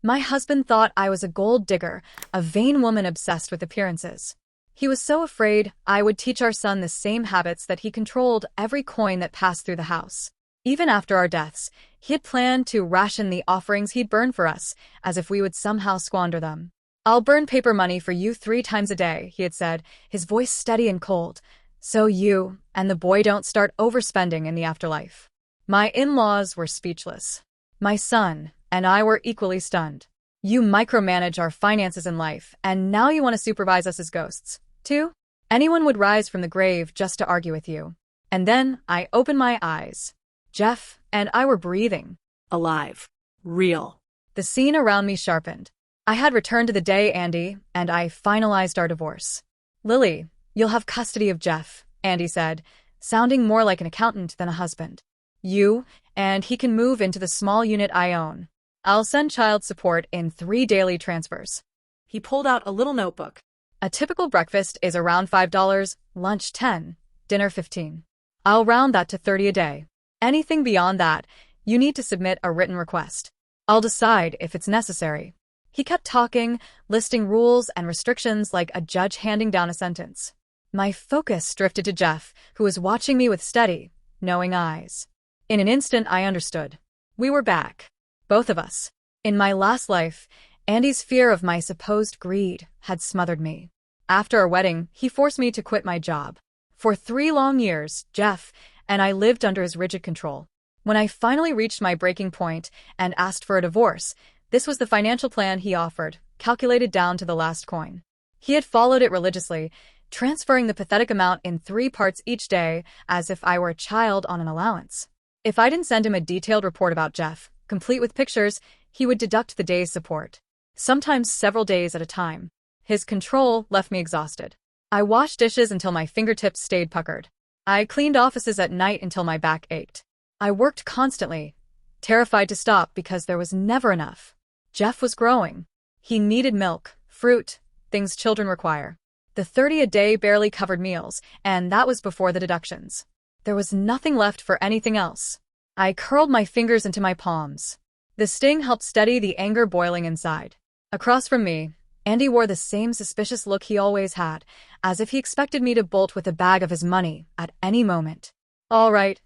My husband thought I was a gold digger, a vain woman obsessed with appearances. He was so afraid I would teach our son the same habits that he controlled every coin that passed through the house. Even after our deaths, he had planned to ration the offerings he'd burn for us, as if we would somehow squander them. "I'll burn paper money for you 3 times a day," he had said, his voice steady and cold. "So you and the boy don't start overspending in the afterlife." My in-laws were speechless. My son and I were equally stunned. "You micromanage our finances in life, and now you want to supervise us as ghosts, too? Anyone would rise from the grave just to argue with you." And then I opened my eyes. Jeff and I were breathing. Alive. Real. The scene around me sharpened. I had returned to the day Andy and I finalized our divorce. "Lily, you'll have custody of Jeff," Andy said, sounding more like an accountant than a husband. "You and he can move into the small unit I own. I'll send child support in 3 daily transfers." He pulled out a little notebook. "A typical breakfast is around $5, lunch 10, dinner 15. I'll round that to 30 a day. Anything beyond that, you need to submit a written request. I'll decide if it's necessary." He kept talking, listing rules and restrictions like a judge handing down a sentence. My focus drifted to Jeff, who was watching me with steady, knowing eyes. In an instant, I understood. We were back. Both of us. In my last life, Andy's fear of my supposed greed had smothered me. After our wedding, he forced me to quit my job. For 3 long years, Jeff and I lived under his rigid control. When I finally reached my breaking point and asked for a divorce, this was the financial plan he offered, calculated down to the last coin. He had followed it religiously, transferring the pathetic amount in 3 parts each day as if I were a child on an allowance. If I didn't send him a detailed report about Jeff, complete with pictures, he would deduct the day's support. Sometimes several days at a time. His control left me exhausted. I washed dishes until my fingertips stayed puckered. I cleaned offices at night until my back ached. I worked constantly, terrified to stop because there was never enough. Jeff was growing. He needed milk, fruit, things children require. The 30 a day barely covered meals, and that was before the deductions. There was nothing left for anything else. I curled my fingers into my palms. The sting helped steady the anger boiling inside. Across from me, Andy wore the same suspicious look he always had, as if he expected me to bolt with a bag of his money at any moment. "All right,"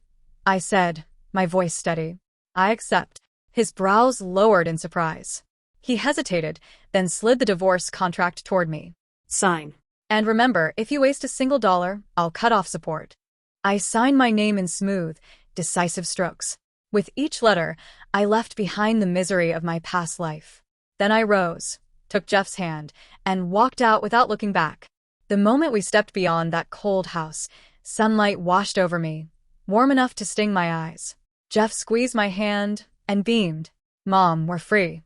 I said, my voice steady. "I accept." His brows lowered in surprise. He hesitated, then slid the divorce contract toward me. "Sign. "And remember, if you waste a single dollar, I'll cut off support." I signed my name in smooth, decisive strokes. With each letter, I left behind the misery of my past life. Then I rose, took Jeff's hand, and walked out without looking back. The moment we stepped beyond that cold house, sunlight washed over me, warm enough to sting my eyes. Jeff squeezed my hand and beamed. "Mom, we're free."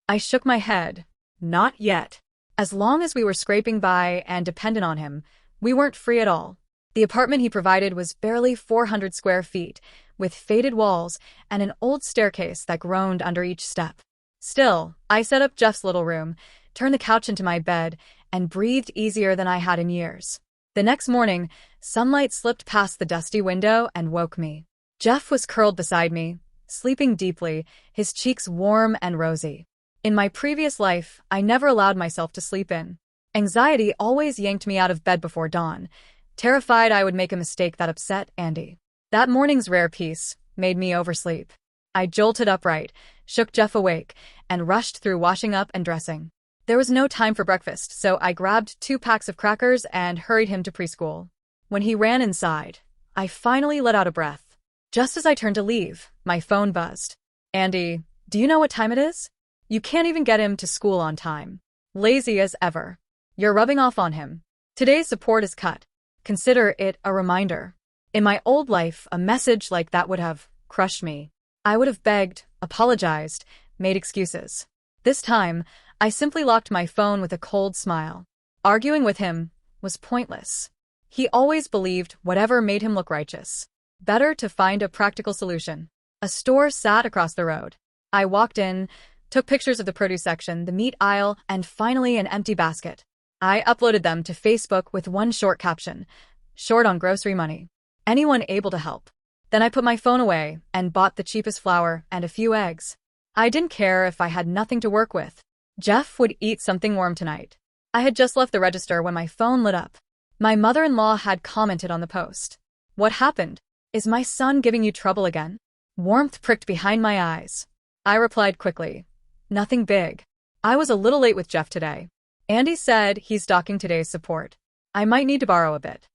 I shook my head. Not yet. As long as we were scraping by and dependent on him, we weren't free at all. The apartment he provided was barely 400 square feet, with faded walls and an old staircase that groaned under each step. Still, I set up Jeff's little room, turned the couch into my bed, and breathed easier than I had in years. The next morning, sunlight slipped past the dusty window and woke me. Jeff was curled beside me, sleeping deeply, his cheeks warm and rosy. In my previous life, I never allowed myself to sleep in. Anxiety always yanked me out of bed before dawn, terrified I would make a mistake that upset Andy. That morning's rare peace made me oversleep. I jolted upright, shook Jeff awake, and rushed through washing up and dressing. There was no time for breakfast, so I grabbed 2 packs of crackers and hurried him to preschool. When he ran inside, I finally let out a breath. Just as I turned to leave, my phone buzzed. "Andy, do you know what time it is? You can't even get him to school on time. Lazy as ever. You're rubbing off on him. Today's support is cut. Consider it a reminder." In my old life, a message like that would have crushed me. I would have begged, apologized, made excuses. This time, I simply locked my phone with a cold smile. Arguing with him was pointless. He always believed whatever made him look righteous. Better to find a practical solution. A store sat across the road. I walked in, took pictures of the produce section, the meat aisle, and finally an empty basket. I uploaded them to Facebook with one short caption, "Short on grocery money. Anyone able to help?" Then I put my phone away and bought the cheapest flour and a few eggs. I didn't care if I had nothing to work with. Jeff would eat something warm tonight. I had just left the register when my phone lit up. My mother-in-law had commented on the post. What happened? Is my son giving you trouble again? Warmth pricked behind my eyes. I replied quickly. Nothing big. I was a little late with Jeff today. Andy said he's docking today's support. I might need to borrow a bit.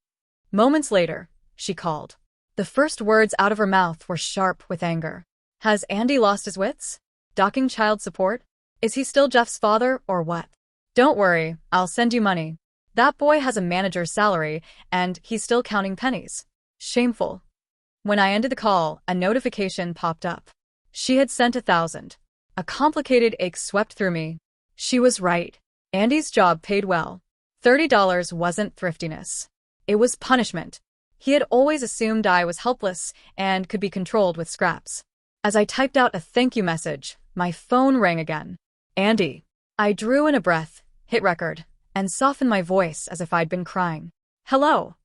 Moments later, she called. The first words out of her mouth were sharp with anger. Has Andy lost his wits? Docking child support? Is he still Jeff's father or what? Don't worry, I'll send you money. That boy has a manager's salary and he's still counting pennies. Shameful. When I ended the call, a notification popped up. She had sent 1,000. A complicated ache swept through me. She was right. Andy's job paid well. $30 wasn't thriftiness. It was punishment. He had always assumed I was helpless and could be controlled with scraps. As I typed out a thank you message, my phone rang again. Andy. I drew in a breath, hit record, and softened my voice as if I'd been crying. Hello.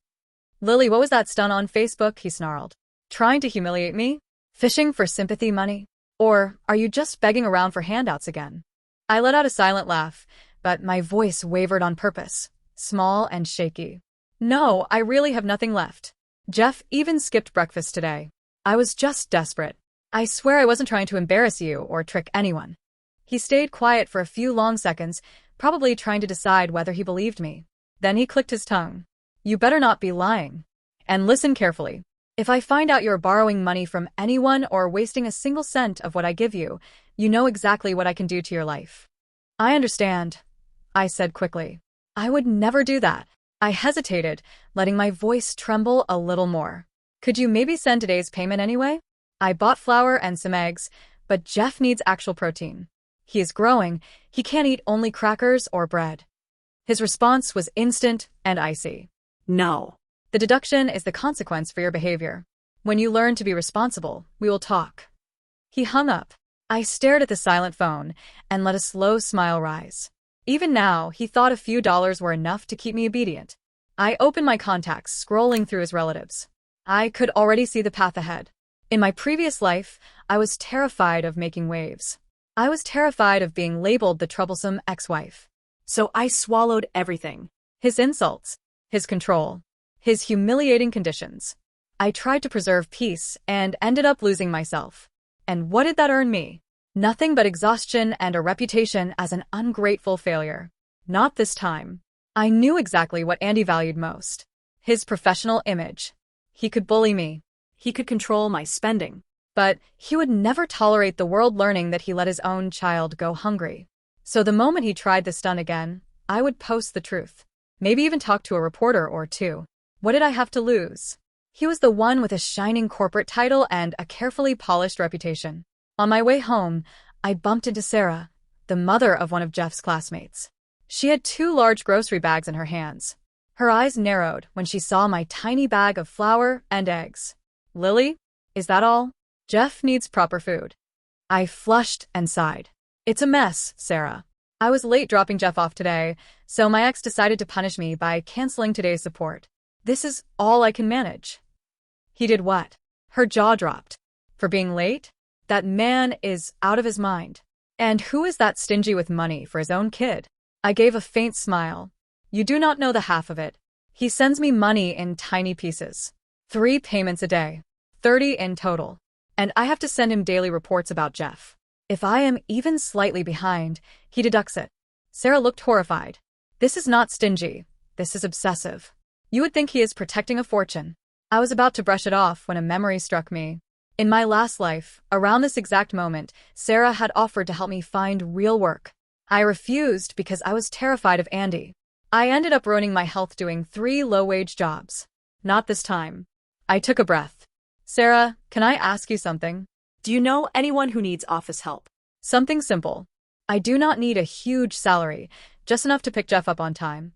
Lily, what was that stunt on Facebook? He snarled. Trying to humiliate me? Fishing for sympathy money? Or are you just begging around for handouts again? I let out a silent laugh, but my voice wavered on purpose, small and shaky. No, I really have nothing left. Jeff even skipped breakfast today. I was just desperate. I swear I wasn't trying to embarrass you or trick anyone. He stayed quiet for a few long seconds, probably trying to decide whether he believed me. Then he clicked his tongue. You better not be lying. And listen carefully. If I find out you're borrowing money from anyone or wasting a single cent of what I give you, you know exactly what I can do to your life. I understand, I said quickly. I would never do that. I hesitated, letting my voice tremble a little more. Could you maybe send today's payment anyway? I bought flour and some eggs, but Jeff needs actual protein. He is growing. He can't eat only crackers or bread. His response was instant and icy. No. The deduction is the consequence for your behavior. When you learn to be responsible, we will talk. He hung up. I stared at the silent phone and let a slow smile rise. Even now, he thought a few dollars were enough to keep me obedient. I opened my contacts, scrolling through his relatives. I could already see the path ahead. In my previous life, I was terrified of making waves. I was terrified of being labeled the troublesome ex-wife. So I swallowed everything. His insults, his control, his humiliating conditions. I tried to preserve peace and ended up losing myself. And what did that earn me? Nothing but exhaustion and a reputation as an ungrateful failure. Not this time. I knew exactly what Andy valued most. His professional image. He could bully me. He could control my spending. But he would never tolerate the world learning that he let his own child go hungry. So the moment he tried the stunt again, I would post the truth. Maybe even talk to a reporter or two. What did I have to lose? He was the one with a shining corporate title and a carefully polished reputation. On my way home, I bumped into Sarah, the mother of one of Jeff's classmates. She had 2 large grocery bags in her hands. Her eyes narrowed when she saw my tiny bag of flour and eggs. Lily, is that all? Jeff needs proper food. I flushed and sighed. It's a mess, Sarah. I was late dropping Jeff off today, so my ex decided to punish me by canceling today's support. This is all I can manage. He did what? Her jaw dropped. For being late? That man is out of his mind. And who is that stingy with money for his own kid? I gave a faint smile. You do not know the half of it. He sends me money in tiny pieces. 3 payments a day. 30 in total. And I have to send him daily reports about Jeff. If I am even slightly behind, he deducts it. Sarah looked horrified. This is not stingy. This is obsessive. You would think he is protecting a fortune. I was about to brush it off when a memory struck me. In my last life, around this exact moment, Sarah had offered to help me find real work. I refused because I was terrified of Andy. I ended up ruining my health doing 3 low-wage jobs. Not this time. I took a breath. Sarah, can I ask you something? Do you know anyone who needs office help? Something simple. I do not need a huge salary, just enough to pick Jeff up on time.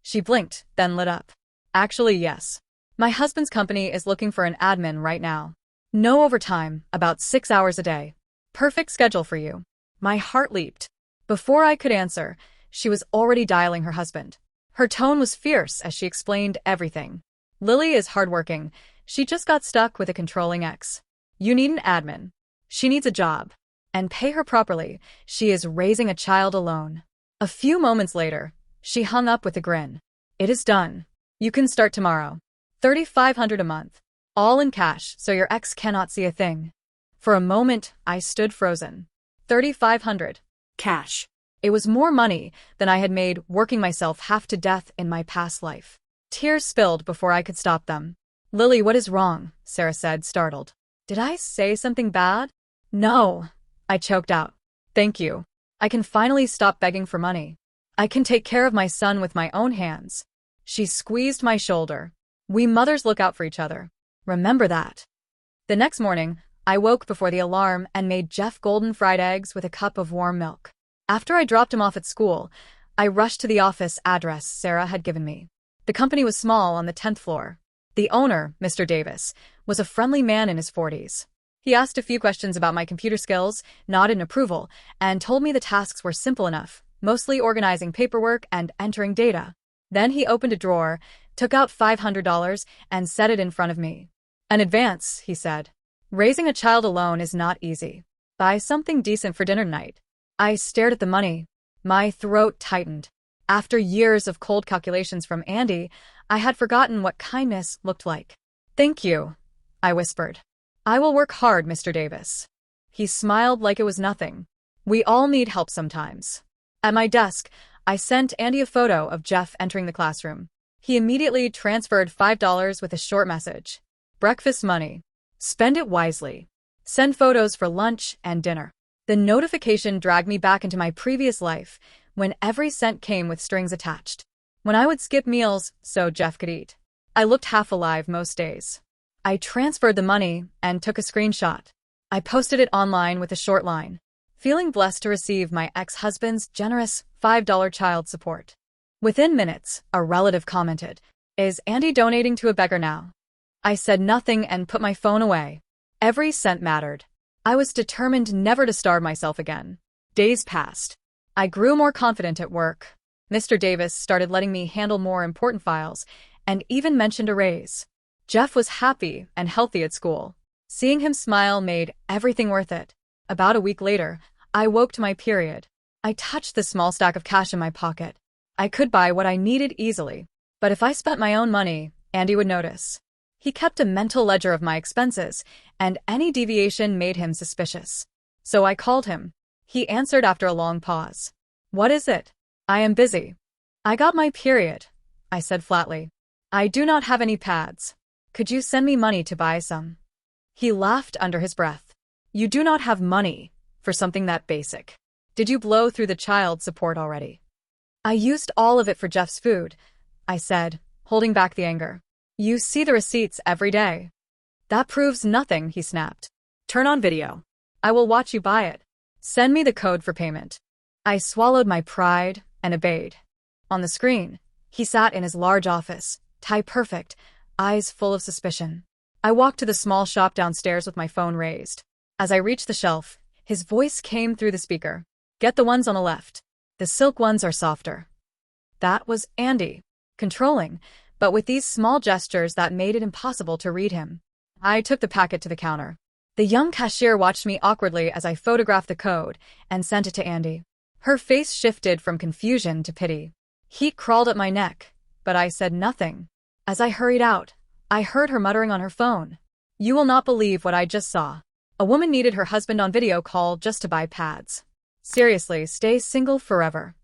She blinked, then lit up. Actually, yes. My husband's company is looking for an admin right now. No overtime, about 6 hours a day. Perfect schedule for you. My heart leaped. Before I could answer, she was already dialing her husband. Her tone was fierce as she explained everything. Lily is hardworking. She just got stuck with a controlling ex. You need an admin. She needs a job. and pay her properly. She is raising a child alone. A few moments later, she hung up with a grin. It is done. You can start tomorrow. $3,500 a month. All in cash, so your ex cannot see a thing. For a moment, I stood frozen. $3,500. Cash. It was more money than I had made working myself half to death in my past life. Tears spilled before I could stop them. Lily, what is wrong? Sarah said, startled. Did I say something bad? No, I choked out. Thank you. I can finally stop begging for money. I can take care of my son with my own hands. She squeezed my shoulder. We mothers look out for each other. Remember that. The next morning, I woke before the alarm and made Jeff golden fried eggs with a cup of warm milk. After I dropped him off at school, I rushed to the office address Sarah had given me. The company was small on the 10th floor. The owner, Mr. Davis, was a friendly man in his 40s. He asked a few questions about my computer skills, nodded in approval, and told me the tasks were simple enough, mostly organizing paperwork and entering data. Then he opened a drawer, took out $500, and set it in front of me. An advance, he said. Raising a child alone is not easy. Buy something decent for dinner tonight. I stared at the money. My throat tightened. After years of cold calculations from Andy, I had forgotten what kindness looked like. Thank you, I whispered. I will work hard, Mr. Davis. He smiled like it was nothing. We all need help sometimes. At my desk, I sent Andy a photo of Jeff entering the classroom. He immediately transferred $5 with a short message. Breakfast money. Spend it wisely. Send photos for lunch and dinner. The notification dragged me back into my previous life, when every cent came with strings attached. When I would skip meals so Jeff could eat. I looked half alive most days. I transferred the money and took a screenshot. I posted it online with a short line. Feeling blessed to receive my ex-husband's generous $5 child support. Within minutes, a relative commented, "Is Andy donating to a beggar now?" I said nothing and put my phone away. Every cent mattered. I was determined never to starve myself again. Days passed. I grew more confident at work. Mr. Davis started letting me handle more important files, and even mentioned a raise. Jeff was happy and healthy at school. Seeing him smile made everything worth it. About a week later, I woke to my period. I touched the small stack of cash in my pocket. I could buy what I needed easily. But if I spent my own money, Andy would notice. He kept a mental ledger of my expenses, and any deviation made him suspicious. So I called him. He answered after a long pause. What is it? I am busy. I got my period, I said flatly. I do not have any pads. Could you send me money to buy some? He laughed under his breath. You do not have money for something that basic. Did you blow through the child support already? I used all of it for Jeff's food, I said, holding back the anger. You see the receipts every day. That proves nothing, he snapped. Turn on video. I will watch you buy it. Send me the code for payment. I swallowed my pride and obeyed. On the screen, he sat in his large office, tie perfect, eyes full of suspicion. I walked to the small shop downstairs with my phone raised. As I reached the shelf, his voice came through the speaker. Get the ones on the left. The silk ones are softer. That was Andy, controlling, but with these small gestures that made it impossible to read him. I took the packet to the counter. The young cashier watched me awkwardly as I photographed the code and sent it to Andy. Her face shifted from confusion to pity. Heat crawled up my neck, but I said nothing. As I hurried out, I heard her muttering on her phone. You will not believe what I just saw. A woman needed her husband on video call just to buy pads. Seriously, stay single forever.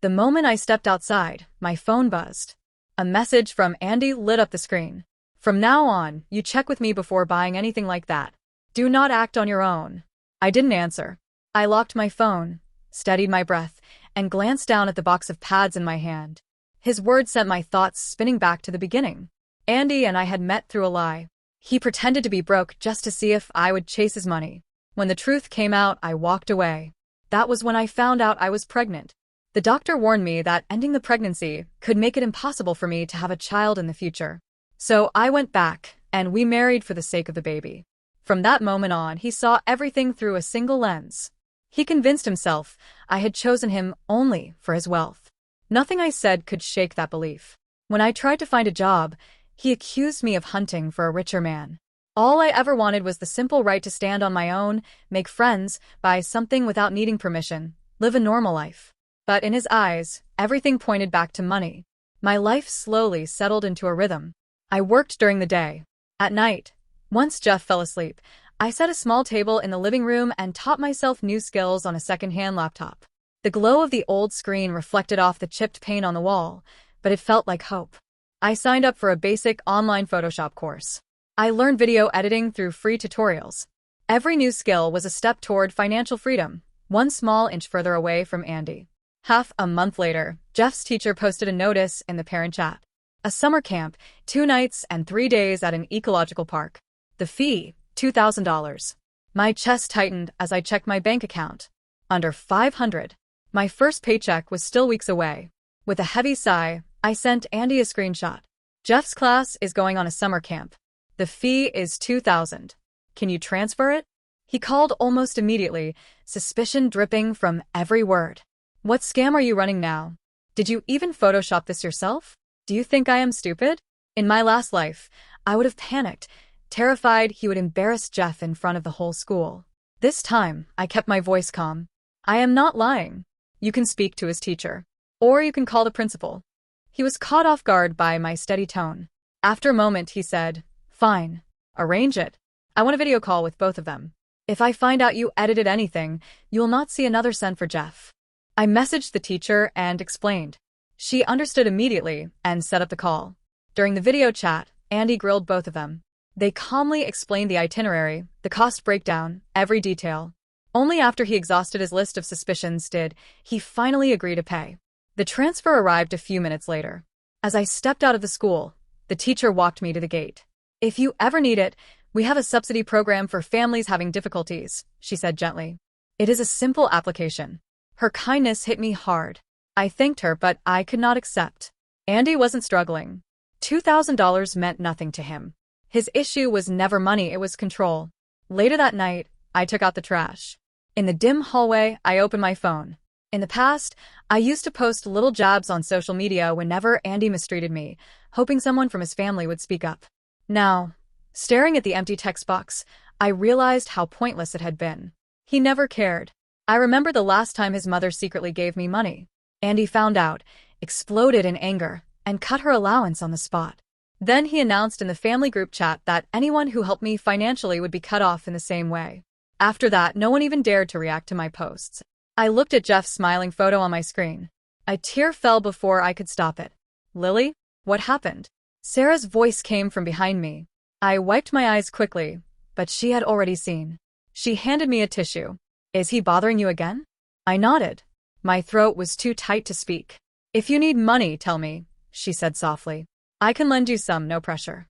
The moment I stepped outside, my phone buzzed. A message from Andy lit up the screen. From now on, you check with me before buying anything like that. Do not act on your own. I didn't answer. I locked my phone, steadied my breath, and glanced down at the box of pads in my hand. His words sent my thoughts spinning back to the beginning. Andy and I had met through a lie. He pretended to be broke just to see if I would chase his money. When the truth came out, I walked away. That was when I found out I was pregnant. The doctor warned me that ending the pregnancy could make it impossible for me to have a child in the future. So I went back, and we married for the sake of the baby. From that moment on, he saw everything through a single lens. He convinced himself I had chosen him only for his wealth. Nothing I said could shake that belief. When I tried to find a job, he accused me of hunting for a richer man. All I ever wanted was the simple right to stand on my own, make friends, buy something without needing permission, live a normal life. But in his eyes, everything pointed back to money. My life slowly settled into a rhythm. I worked during the day. At night, once Jeff fell asleep, I set a small table in the living room and taught myself new skills on a second-hand laptop. The glow of the old screen reflected off the chipped paint on the wall, but it felt like hope. I signed up for a basic online Photoshop course. I learned video editing through free tutorials. Every new skill was a step toward financial freedom, one small inch further away from Andy. Half a month later, Jeff's teacher posted a notice in the parent chat. A summer camp, 2 nights and 3 days at an ecological park. The fee, $2,000. My chest tightened as I checked my bank account. Under $500. My first paycheck was still weeks away. With a heavy sigh, I sent Andy a screenshot. Jeff's class is going on a summer camp. The fee is $2,000. Can you transfer it? He called almost immediately, suspicion dripping from every word. What scam are you running now? Did you even Photoshop this yourself? Do you think I am stupid? In my last life, I would have panicked, terrified he would embarrass Jeff in front of the whole school. This time, I kept my voice calm. I am not lying. You can speak to his teacher. Or you can call the principal. He was caught off guard by my steady tone. After a moment, he said, "Fine. Arrange it. I want a video call with both of them. If I find out you edited anything, you will not see another cent for Jeff." I messaged the teacher and explained. She understood immediately and set up the call. During the video chat, Andy grilled both of them. They calmly explained the itinerary, the cost breakdown, every detail. Only after he exhausted his list of suspicions did he finally agree to pay. The transfer arrived a few minutes later. As I stepped out of the school, the teacher walked me to the gate. "If you ever need it, we have a subsidy program for families having difficulties," she said gently. It is a simple application. Her kindness hit me hard. I thanked her, but I could not accept. Andy wasn't struggling. $2,000 meant nothing to him. His issue was never money, it was control. Later that night, I took out the trash. In the dim hallway, I opened my phone. In the past, I used to post little jabs on social media whenever Andy mistreated me, hoping someone from his family would speak up. Now, staring at the empty text box, I realized how pointless it had been. He never cared. I remember the last time his mother secretly gave me money. Andy found out, exploded in anger, and cut her allowance on the spot. Then he announced in the family group chat that anyone who helped me financially would be cut off in the same way. After that, no one even dared to react to my posts. I looked at Jeff's smiling photo on my screen. A tear fell before I could stop it. "Lily, what happened?" Sarah's voice came from behind me. I wiped my eyes quickly, but she had already seen. She handed me a tissue. "Is he bothering you again?" I nodded. My throat was too tight to speak. "If you need money, tell me," she said softly. "I can lend you some, no pressure."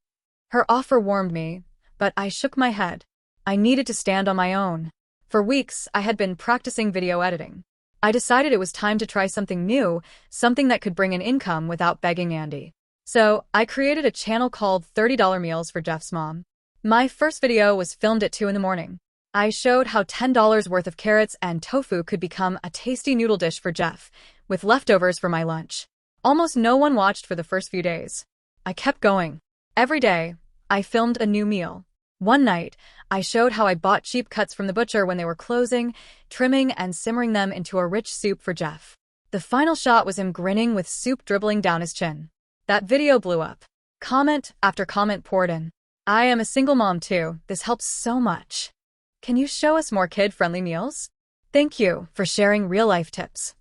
Her offer warmed me, but I shook my head. I needed to stand on my own. For weeks, I had been practicing video editing. I decided it was time to try something new, something that could bring in income without begging Andy. So, I created a channel called $30 Meals for Jeff's Mom. My first video was filmed at 2 in the morning. I showed how $10 worth of carrots and tofu could become a tasty noodle dish for Jeff, with leftovers for my lunch. Almost no one watched for the first few days. I kept going. Every day, I filmed a new meal. One night, I showed how I bought cheap cuts from the butcher when they were closing, trimming and simmering them into a rich soup for Jeff. The final shot was him grinning with soup dribbling down his chin. That video blew up. Comment after comment poured in. "I am a single mom too. This helps so much. Can you show us more kid-friendly meals? Thank you for sharing real-life tips."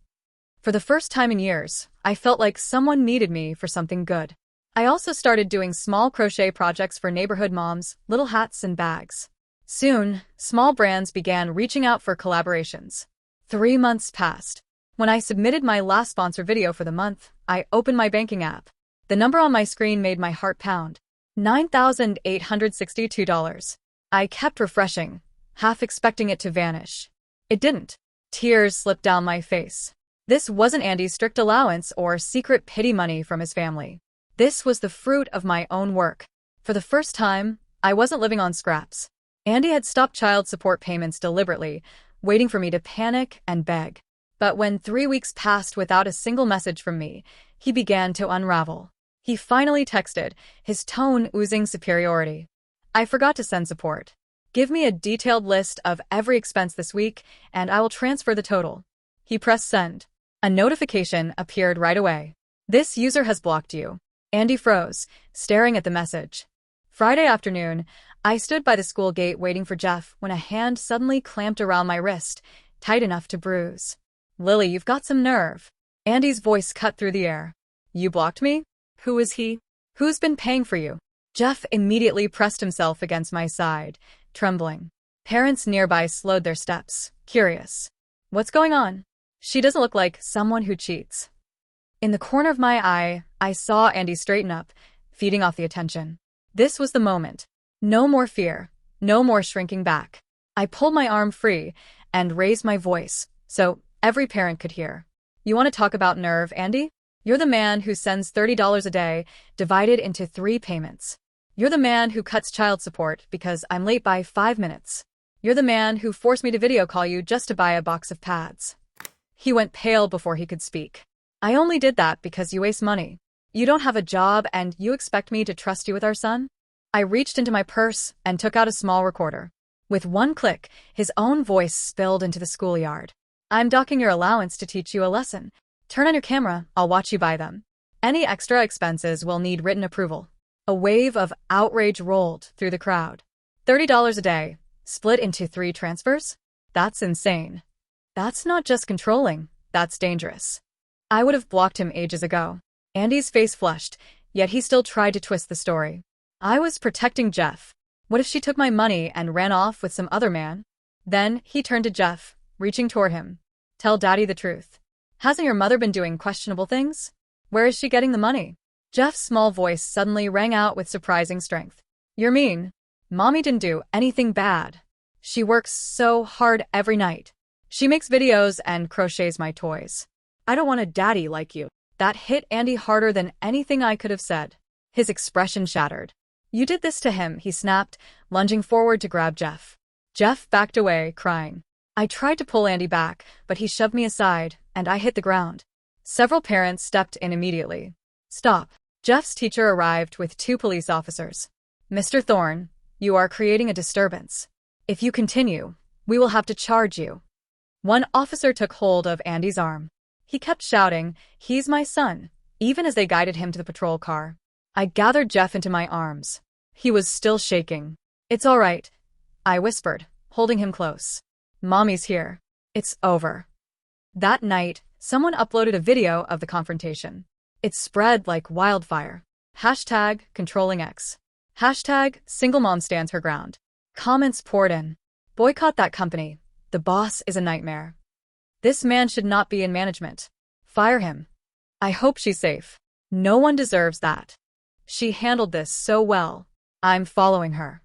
For the first time in years, I felt like someone needed me for something good. I also started doing small crochet projects for neighborhood moms, little hats and bags. Soon, small brands began reaching out for collaborations. 3 months passed. When I submitted my last sponsor video for the month, I opened my banking app. The number on my screen made my heart pound. $9,862. I kept refreshing, half expecting it to vanish. It didn't. Tears slipped down my face. This wasn't Andy's strict allowance or secret pity money from his family. This was the fruit of my own work. For the first time, I wasn't living on scraps. Andy had stopped child support payments deliberately, waiting for me to panic and beg. But when 3 weeks passed without a single message from me, he began to unravel. He finally texted, his tone oozing superiority. I forgot to send support. Give me a detailed list of every expense this week, and I will transfer the total. He pressed send. A notification appeared right away. This user has blocked you. Andy froze, staring at the message. Friday afternoon, I stood by the school gate waiting for Jeff when a hand suddenly clamped around my wrist, tight enough to bruise. Lily, you've got some nerve. Andy's voice cut through the air. You blocked me? Who is he? Who's been paying for you? Jeff immediately pressed himself against my side, trembling. Parents nearby slowed their steps, curious. What's going on? She doesn't look like someone who cheats. In the corner of my eye, I saw Andy straighten up, feeding off the attention. This was the moment. No more fear, no more shrinking back. I pulled my arm free and raised my voice, so every parent could hear. You want to talk about nerve, Andy? You're the man who sends $30 a day, divided into 3 payments. You're the man who cuts child support because I'm late by 5 minutes. You're the man who forced me to video call you just to buy a box of pads. He went pale before he could speak. I only did that because you waste money. You don't have a job and you expect me to trust you with our son? I reached into my purse and took out a small recorder. With one click, his own voice spilled into the schoolyard. I'm docking your allowance to teach you a lesson. Turn on your camera, I'll watch you buy them. Any extra expenses will need written approval. A wave of outrage rolled through the crowd. $30 a day, split into 3 transfers? That's insane. That's not just controlling, that's dangerous. I would have blocked him ages ago. Andy's face flushed, yet he still tried to twist the story. I was protecting Jeff. What if she took my money and ran off with some other man? Then he turned to Jeff, reaching toward him. Tell Daddy the truth. Hasn't your mother been doing questionable things? Where is she getting the money? Jeff's small voice suddenly rang out with surprising strength. You're mean. Mommy didn't do anything bad. She works so hard every night. She makes videos and crochets my toys. I don't want a daddy like you. That hit Andy harder than anything I could have said. His expression shattered. You did this to him, he snapped, lunging forward to grab Jeff. Jeff backed away, crying. I tried to pull Andy back, but he shoved me aside, and I hit the ground. Several parents stepped in immediately. Stop. Jeff's teacher arrived with 2 police officers. Mr. Thorne, you are creating a disturbance. If you continue, we will have to charge you. One officer took hold of Andy's arm. He kept shouting, he's my son, even as they guided him to the patrol car. I gathered Jeff into my arms. He was still shaking. It's all right, I whispered, holding him close. Mommy's here. It's over. That night, someone uploaded a video of the confrontation. It spread like wildfire. Hashtag controlling X. Hashtag single mom stands her ground. Comments poured in. Boycott that company. The boss is a nightmare. This man should not be in management. Fire him. I hope she's safe. No one deserves that. She handled this so well. I'm following her.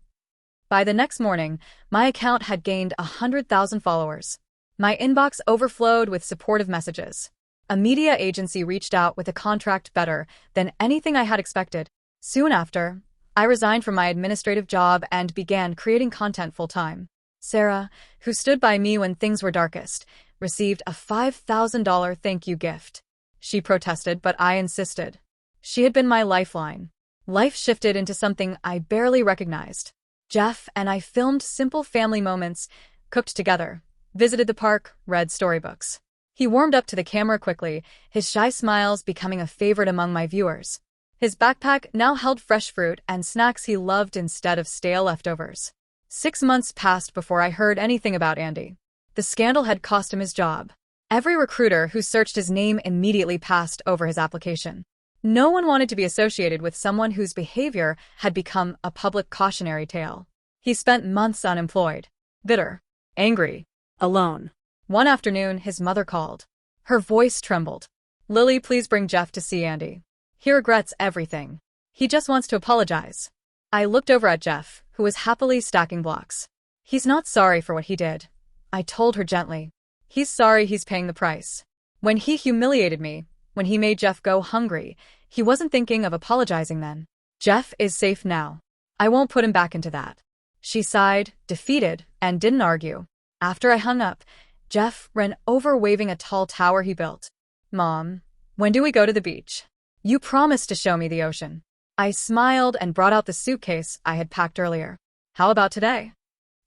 By the next morning, my account had gained 100,000 followers. My inbox overflowed with supportive messages. A media agency reached out with a contract better than anything I had expected. Soon after, I resigned from my administrative job and began creating content full-time. Sarah, who stood by me when things were darkest, received a $5,000 thank you gift. She protested, but I insisted. She had been my lifeline. Life shifted into something I barely recognized. Jeff and I filmed simple family moments, cooked together, visited the park, read storybooks. He warmed up to the camera quickly, his shy smiles becoming a favorite among my viewers. His backpack now held fresh fruit and snacks he loved instead of stale leftovers. 6 months passed before I heard anything about Andy. The scandal had cost him his job. Every recruiter who searched his name immediately passed over his application. No one wanted to be associated with someone whose behavior had become a public cautionary tale. He spent months unemployed, bitter, angry, Alone. One afternoon, his mother called. Her voice trembled. Lily, please bring Jeff to see Andy. He regrets everything. He just wants to apologize. I looked over at Jeff, who was happily stacking blocks. He's not sorry for what he did. I told her gently. He's sorry he's paying the price. When he humiliated me, when he made Jeff go hungry, he wasn't thinking of apologizing then. Jeff is safe now. I won't put him back into that. She sighed, defeated, and didn't argue. After I hung up, Jeff ran over waving a tall tower he built. Mom, when do we go to the beach? You promised to show me the ocean. I smiled and brought out the suitcase I had packed earlier. How about today?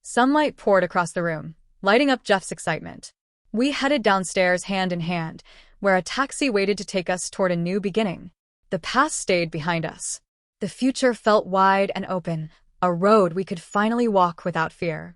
Sunlight poured across the room, lighting up Jeff's excitement. We headed downstairs hand in hand, where a taxi waited to take us toward a new beginning. The past stayed behind us. The future felt wide and open, a road we could finally walk without fear.